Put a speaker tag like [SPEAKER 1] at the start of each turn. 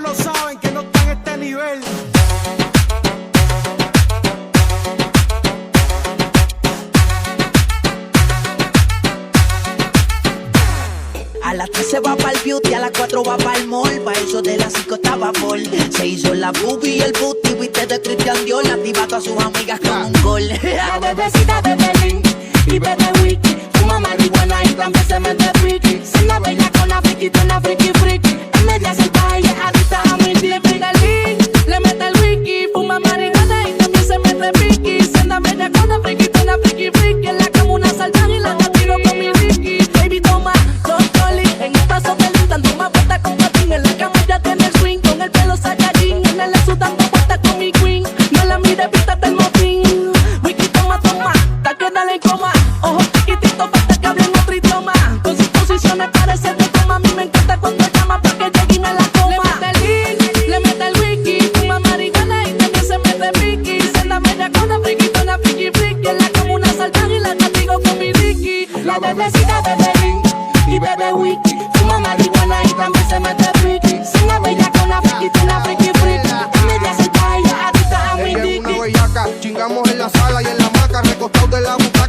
[SPEAKER 1] lo saben que no está en este nivel.
[SPEAKER 2] A las 3 se va pa'l beauty, a las 4 va pa'l mall. Pa' eso de las 5 estaba full. Se hizo la boobie y el booty, viste de Christian Dior. Activa a todas sus amigas con un gol.
[SPEAKER 3] La bebecita bebe Link y bebe Wiki. Fuma marihuana y también se mete friki. Se la bella con la friki, con la friki friki. En media sentada ella adicta a mi tía. Le mete el Link, le mete el Wiki. Fuma marihuana y también se mete friki. Se la bella con la friki friki. En la cama una salvaje y la castigo con mi Ricky. Baby toma dos Dolly en un paso de Link. Dando más vueltas con patín. En la cama ya tiene el swing. Con el pelo sacadín. En el azul dando vueltas con mi queen. No la mire, pítate el motín. Wiki toma, ta que dale en coma. Ojos chiquititos, falta que hablen otro idioma. Con sus posiciones parece de coma. A mí me encanta cuando llama pa' que llegue y me la coma. Le mete el Link, le mete el Wiki. Fuma marihuana y también se mete Vicky. Se la media con la friki friki. En la cama una salvaje y la castigo con mi Ricky. La bebecita bebe Link y bebe Wiki. Fuma marihuana y también se mete Vicky. Se la bella con la friki friki. En media salvaje y adicta a mi
[SPEAKER 4] Ella es
[SPEAKER 3] Ricky.
[SPEAKER 4] una bellaca, chingamos en la sala y en la hamaca, recostados de la boca.